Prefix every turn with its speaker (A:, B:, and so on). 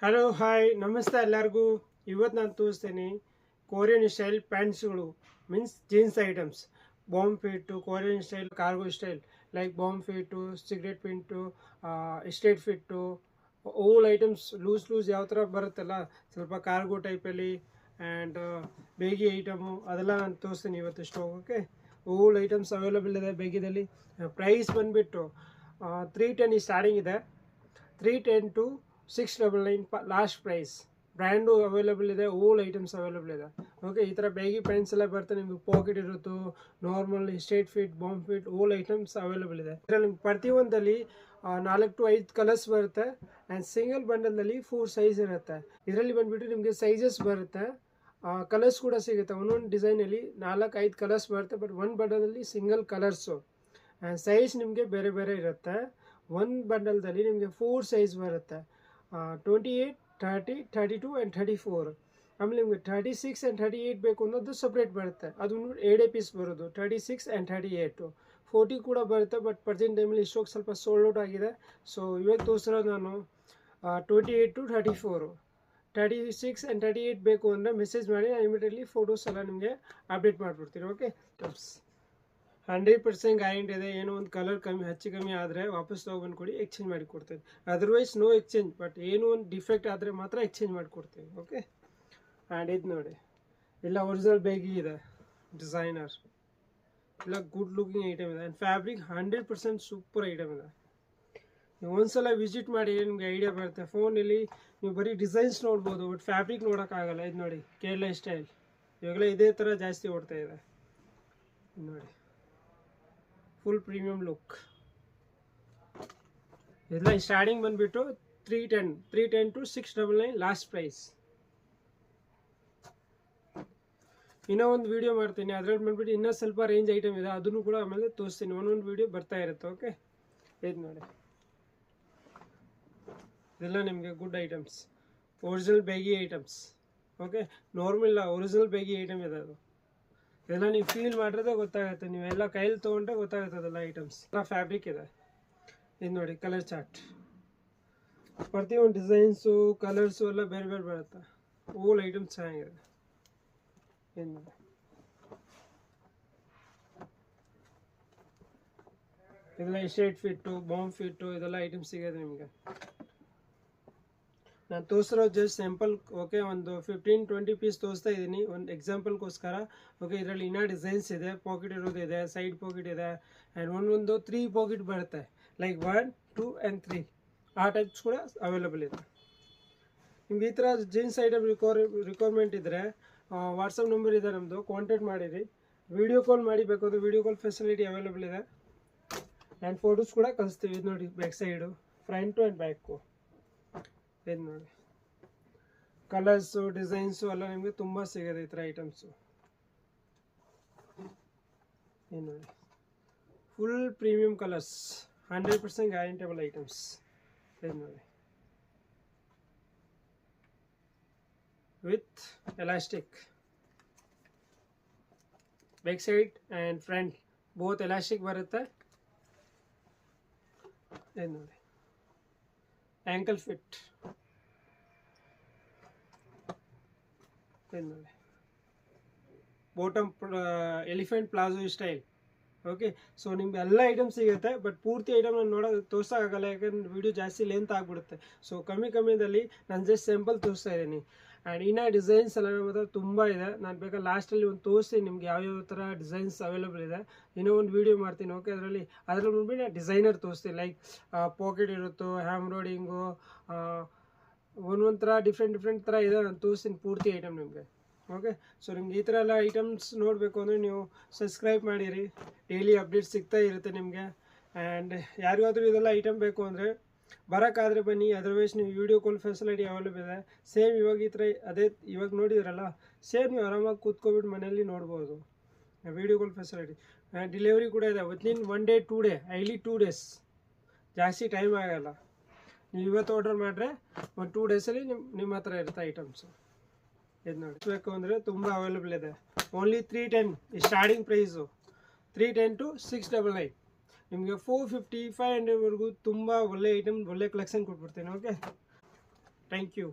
A: Hello hi ನಮಸ್ತೆ ಎಲ್ಲರಿಗೂ. ಇವತ್ತು ನಾನು ತೋರಿಸ್ತೀನಿ ಕೊರಿಯನ್ ಸ್ಟೈಲ್ ಪ್ಯಾಂಟ್ಸ್ಗಳು, means jeans items. Bomb fit, Korean style, cargo style, like bomb fit, cigarette pant, straight fit, all items loose ಯಾವ ಥರ ಬರುತ್ತಲ್ಲ, ಸ್ವಲ್ಪ ಕಾರ್ಗೋ ಟೈಪಲ್ಲಿ ಆ್ಯಂಡ್ ಬೇಗಿ ಐಟಮು ಅದೆಲ್ಲ ನಾನು ತೋರಿಸ್ತೀನಿ ಇವತ್ತು ಸ್ಟಾಕ್. ಓಕೆ, ಓಲ್ ಐಟಮ್ಸ್ ಅವೈಲೇಬಲ್ ಇದೆ ಬೇಗಿದಲ್ಲಿ. ಪ್ರೈಸ್ ಬಂದುಬಿಟ್ಟು 310 ಸ್ಟಾರ್ಟಿಂಗ್ ಇದೆ, 310 to 699 last price. Brand available ಇದೆ, ಓಲ್ ಐಟಮ್ಸ್ ಅವೈಲೇಬಲ್ ಇದೆ. ಓಕೆ, ಈ ಥರ ಬೇಗಿ ಪ್ಯಾಂಟ್ಸ್ ಎಲ್ಲ ಬರ್ತದೆ, ನಿಮಗೆ ಪಾಕೆಟ್ ಇರುತ್ತೋ, normal straight fit, bomb fit, all items available ಇದೆ. ಇದರಲ್ಲಿ ನಿಮ್ಗೆ ಪ್ರತಿಯೊಂದಲ್ಲಿ 4 to 5 ಕಲರ್ಸ್ ಬರುತ್ತೆ ಆ್ಯಂಡ್ ಸಿಂಗಲ್ ಬಂಡಲ್ನಲ್ಲಿ 4 ಸೈಜ್ ಇರುತ್ತೆ. ಇದರಲ್ಲಿ ಬಂದುಬಿಟ್ಟು ನಿಮಗೆ ಸೈಜಸ್ ಬರುತ್ತೆ, ಕಲರ್ಸ್ ಕೂಡ ಸಿಗುತ್ತೆ. ಒಂದೊಂದು ಡಿಸೈನಲ್ಲಿ 4-5 ಕಲರ್ಸ್ ಬರುತ್ತೆ, ಬಟ್ ಒಂದು ಬಂಡಲಲ್ಲಿ ಸಿಂಗಲ್ ಕಲರ್ಸು ಆ್ಯಂಡ್ ಸೈಜ್ ನಿಮಗೆ ಬೇರೆ ಬೇರೆ ಇರುತ್ತೆ. ಒಂದು ಬಂಡಲ್ದಲ್ಲಿ ನಿಮಗೆ 4 ಸೈಜ್ ಬರುತ್ತೆ, 28, 30, 32 ಆ್ಯಂಡ್ 34. ಆಮೇಲೆ ನಿಮಗೆ 36 ಆ್ಯಂಡ್ 38 ಬೇಕು ಅನ್ನೋದು ಸಪ್ರೇಟ್ ಬರುತ್ತೆ, ಅದು ಎರಡೇ ಪೀಸ್ ಬರೋದು, 36 ಆ್ಯಂಡ್ 38. 40 ಕೂಡ ಬರುತ್ತೆ, ಬಟ್ ಪ್ರೆಸೆಂಟ್ ಟೈಮಲ್ಲಿ ಇಷ್ಟೋಗಿ ಸ್ವಲ್ಪ ಸೋಲ್ಡ್ ಔಟ್ ಆಗಿದೆ. ಸೊ ಇವಾಗ ತೋರಿಸಿರೋದು ನಾನು 28 to 34. 36 ಆ್ಯಂಡ್ 38 ಬೇಕು ಅಂದರೆ ಮೆಸೇಜ್ ಮಾಡಿ, ಇಮಿಡಿಯೇಟ್ಲಿ ಫೋಟೋಸ್ ಎಲ್ಲ ನಿಮಗೆ ಅಪ್ಡೇಟ್ ಮಾಡಿಬಿಡ್ತೀನಿ. ಓಕೆ, ಟಪ್ಸ್ 100% ಗ್ಯಾರಂಟಿ ಇದೆ. ಏನೋ ಒಂದು ಕಲರ್ ಹೆಚ್ಚು ಕಮ್ಮಿ ಆದರೆ ವಾಪಸ್ ತೊಗೊಬಂದು ಕೊಡಿ, ಎಕ್ಸ್ಚೇಂಜ್ ಮಾಡಿ ಕೊಡ್ತೇವೆ. ಅದರ್ವೈಸ್ ನೋ ಎಕ್ಸ್ಚೇಂಜ್, ಬಟ್ ಏನೋ ಒಂದು ಡಿಫೆಕ್ಟ್ ಆದರೆ ಮಾತ್ರ ಎಕ್ಸ್ಚೇಂಜ್ ಮಾಡಿ ಕೊಡ್ತೇವೆ. ಓಕೆ, ಆ್ಯಂಡ್ ಇದು ನೋಡಿ, ಎಲ್ಲ ಒರಿಜಿನಲ್ ಬೇಗಿ ಇದೆ, ಡಿಸೈನರ್, ಎಲ್ಲ ಗುಡ್ ಲುಕಿಂಗ್ ಐಟಮ್ ಇದೆ ಆ್ಯಂಡ್ ಫ್ಯಾಬ್ರಿಕ್ 100% ಸೂಪರ್ ಐಟಮ್ ಇದೆ. ನೀವು ಒಂದ್ಸಲ ವಿಸಿಟ್ ಮಾಡಿ ನಿಮಗೆ ಐಡಿಯಾ ಬರುತ್ತೆ. ಫೋನಲ್ಲಿ ನೀವು ಬರೀ ಡಿಸೈನ್ಸ್ ನೋಡ್ಬೋದು, ಬಟ್ ಫ್ಯಾಬ್ರಿಕ್ ನೋಡೋಕ್ಕಾಗಲ್ಲ. ಇದು ನೋಡಿ, ಕೇರಳ ಸ್ಟೈಲ್, ಇವಾಗಲೇ ಇದೇ ಥರ ಜಾಸ್ತಿ ಓಡ್ತಾ ಇದೆ. ನೋಡಿ, ಫುಲ್ ಪ್ರೀಮಿಯಂ ಲುಕ್. ಇದೆಲ್ಲ ಸ್ಟಾರ್ಟಿಂಗ್ ಬಂದುಬಿಟ್ಟು 310 to 699 ಲಾಸ್ಟ್ ಪ್ರೈಸ್. ಇನ್ನೂ ಒಂದು ವೀಡಿಯೋ ಮಾಡ್ತೀನಿ, ಅದ್ರಲ್ಲಿ ಬಂದುಬಿಟ್ಟು ಇನ್ನೂ ಸ್ವಲ್ಪ ರೇಂಜ್ ಐಟಮ್ ಇದೆ, ಅದನ್ನು ಕೂಡ ಆಮೇಲೆ ತೋರಿಸ್ತೀನಿ. ಒಂದೊಂದು ವೀಡಿಯೋ ಬರ್ತಾ ಇರುತ್ತೆ. ಓಕೆ, ಇದು ನೋಡಿ, ಇದೆಲ್ಲ ನಿಮಗೆ ಗುಡ್ ಐಟಮ್ಸ್, ಒರಿಜಿನಲ್ ಬೇಗಿ ಐಟಮ್ಸ್. ಓಕೆ, ನಾರ್ಮಲ್ ಇಲ್ಲ, ಒರಿಜಿನಲ್ ಬೇಗಿ ಐಟಮ್ ಇದೆ ಅದು. ಇದೆಲ್ಲ ನೀವು ಫೀಲ್ ಮಾಡಿದ್ರೆ ಗೊತ್ತಾಗುತ್ತೆ, ನೀವೆಲ್ಲ ಕೈಯಲ್ಲಿ ತೊಗೊಂಡ್ರೆ ಗೊತ್ತಾಗುತ್ತೆ ಅದೆಲ್ಲ ಐಟಮ್ಸ್. ಎಲ್ಲ ಫ್ಯಾಬ್ರಿಕ್ ಇದೆ. ಇದು ನೋಡಿ, ಕಲರ್ ಚಾರ್ಟ್, ಪ್ರತಿಯೊಂದು ಡಿಸೈನ್ಸು ಕಲರ್ಸು ಎಲ್ಲ ಬೇರೆ ಬೇರೆ ಬರುತ್ತೆ. ಓಲ್ ಐಟಮ್ಸ್ ಚೆನ್ನಾಗಿದೆ. ಏನು ನೋಡಿ, ಇದೆಲ್ಲ ಸ್ಟ್ರೇಟ್ ಫಿಟ್ಟು, ಬಾಂಬ್ ಫಿಟ್ಟು, ಇದೆಲ್ಲ ಐಟಮ್ಸ್ ಸಿಗೋದು ನಿಮಗೆ. ನಾನು ತೋರಿಸಿರೋ ಜಸ್ಟ್ ಸ್ಯಾಂಪಲ್. ಓಕೆ, ಒಂದು 15-20 ಪೀಸ್ ತೋರಿಸ್ತಾ ಇದ್ದೀನಿ ಒಂದು ಎಕ್ಸಾಂಪಲ್ಗೋಸ್ಕರ. ಓಕೆ, ಇದರಲ್ಲಿ ಇನ್ನೂ ಡಿಸೈನ್ಸ್ ಇದೆ, ಪಾಕೆಟ್ ಇರೋದಿದೆ, ಸೈಡ್ ಪಾಕೆಟ್ ಇದೆ ಆ್ಯಂಡ್ ಒಂದೊಂದು 3 ಪಾಕೆಟ್ ಬರುತ್ತೆ, ಲೈಕ್ 1, 2 ಆ್ಯಂಡ್ 3 ಆ ಟೈಪ್ಸ್ ಕೂಡ ಅವೈಲೇಬಲ್ ಇದೆ. ನಿಮ್ಗೆ ಈ ಥರ ಜೀನ್ಸ್ ಐಟಮ್ ರಿಕ್ವೈರ್ಮೆಂಟ್ ಇದ್ದರೆ ವಾಟ್ಸಪ್ ನಂಬರ್ ಇದೆ ನಮ್ಮದು, ಕಾಂಟ್ಯಾಕ್ಟ್ ಮಾಡಿರಿ. ವೀಡಿಯೋ ಕಾಲ್ ಮಾಡಿ ಬೇಕಾದ್ರೆ ವೀಡಿಯೋ ಕಾಲ್ ಫೆಸಿಲಿಟಿ ಅವೈಲೇಬಲ್ ಇದೆ ಆ್ಯಂಡ್ ಫೋಟೋಸ್ ಕೂಡ ಕಳಿಸ್ತೀವಿ. ಇದು ನೋಡಿ, back side, front and back. ಇದು ನೋಡಿ, ಕಲರ್ಸು ಡಿಸೈನ್ಸು ಎಲ್ಲ ನಿಮಗೆ ತುಂಬ ಸಿಗೋದು ಈ ಥರ ಐಟಮ್ಸು. ಏನು ನೋಡಿ, ಫುಲ್ ಪ್ರೀಮಿಯಂ ಕಲರ್ಸ್, 100% ಗ್ಯಾರಂಟೇಬಲ್ ಐಟಮ್ಸ್. ಇದು ನೋಡಿ, with elastic back side and front both elastic ಬರುತ್ತೆ. ಇದು ನೋಡಿ, ಆ್ಯಂಕಲ್ ಫಿಟ್. ಇದು ನೋಡಿ, bottom elephant palazzo style. Okay, so ನಿಮ್ಗೆ ಎಲ್ಲ ಐಟಮ್ ಸಿಗುತ್ತೆ, ಬಟ್ ಪೂರ್ತಿ ಐಟಮ್ ನಾನು ತೋರ್ಸೋಕ್ಕಾಗಲ್ಲ, ಯಾಕಂದ್ರೆ ವೀಡಿಯೋ ಜಾಸ್ತಿ ಲೆಂತ್ ಆಗಿಬಿಡುತ್ತೆ. ಸೊ ಕಮ್ಮಿದಲ್ಲಿ ನಾನು ಜಸ್ಟ್ ಸ್ಯಾಂಪಲ್ ತೋರಿಸ್ತಾ ಇದ್ದೀನಿ. ಆ್ಯಂಡ್ ಇನ್ನೂ ಡಿಸೈನ್ಸ್ ಎಲ್ಲ ನಮ್ಮ ಹತ್ರ ತುಂಬ ಇದೆ. ನಾನು ಬೇಕಾದ್ರೆ ಲಾಸ್ಟಲ್ಲಿ ಒಂದು ತೋರಿಸ್ತೀನಿ ನಿಮ್ಗೆ ಯಾವ್ಯಾವ ಥರ ಡಿಸೈನ್ಸ್ ಅವೈಲೇಬಲ್ ಇದೆ. ಇನ್ನೂ ಒಂದು ವೀಡಿಯೋ ಮಾಡ್ತೀನಿ. ಓಕೆ, ಅದರಲ್ಲಿ ಮುಂದೆ ನಾನು ಡಿಸೈನರ್ ತೋರಿಸ್ತೀನಿ, ಲೈಕ್ ಪಾಕೆಟ್ ಇರುತ್ತೋ, ಹ್ಯಾಮ್ರಾಯ್ಡಿಂಗು, ಒಂದೊಂದು ಥರ ಡಿಫ್ರೆಂಟ್ ಥರ ಇದೆ, ನಾನು ತೋರಿಸ್ತೀನಿ ಪೂರ್ತಿ ಐಟಮ್ ನಿಮಗೆ. ಓಕೆ, ಸೊ ನಿಮ್ಗೆ ಈ ಥರ ಎಲ್ಲ ಐಟಮ್ಸ್ ನೋಡಬೇಕು ಅಂದರೆ ನೀವು ಸಬ್ಸ್ಕ್ರೈಬ್ ಮಾಡಿರಿ, ಡೈಲಿ ಅಪ್ಡೇಟ್ಸ್ ಸಿಗ್ತಾ ಇರುತ್ತೆ ನಿಮಗೆ. ಆ್ಯಂಡ್ ಯಾರಿಗಾದ್ರೂ ಇದೆಲ್ಲ ಐಟಮ್ ಬೇಕು ಅಂದರೆ ಬರೋಕ್ಕಾದ್ರೆ ಬನ್ನಿ, ಅದರ್ವೈಸ್ ನೀವು ವೀಡಿಯೋ ಕಾಲ್ ಫೆಸಿಲಿಟಿ ಅವೈಲೇಬಲ್ ಇದೆ. ಸೇಮ್ ಇವಾಗ ಈ ಥರ ಅದೇ ಇವಾಗ ನೋಡಿದ್ರಲ್ಲ, ಸೇಮ್ ನೀವು ಆರಾಮಾಗಿ ಕೂತ್ಕೊಬಿಟ್ಟು ಮನೆಯಲ್ಲಿ ನೋಡ್ಬೋದು, ವೀಡಿಯೋ ಕಾಲ್ ಫೆಸಿಲಿಟಿ. ಡೆಲಿವರಿ ಕೂಡ ಇದೆ, ವಿತಿನ್ 1 day 2 day, ಐಲಿ 2 days, ಜಾಸ್ತಿ ಟೈಮ್ ಆಗೋಲ್ಲ. ನೀವು ಇವತ್ತು ಆರ್ಡರ್ ಮಾಡಿದ್ರೆ ಒಂದು 2 daysಲ್ಲಿ ನಿಮ್ಮ ಹತ್ರ ಇರುತ್ತೆ ಐಟಮ್ಸು. ಇದು ನೋಡಿ, ಬೇಕು ಅಂದರೆ ತುಂಬ ಅವೈಲೇಬಲ್ ಇದೆ. Only 310 starting price, 310 to 699. ನಿಮಗೆ 450-500ವರೆಗೂ ತುಂಬ ಒಳ್ಳೆ ಐಟಮ್, ಒಳ್ಳೆ ಕಲೆಕ್ಷನ್ ಕೊಟ್ಬಿಡ್ತೀನಿ. Okay, thank you.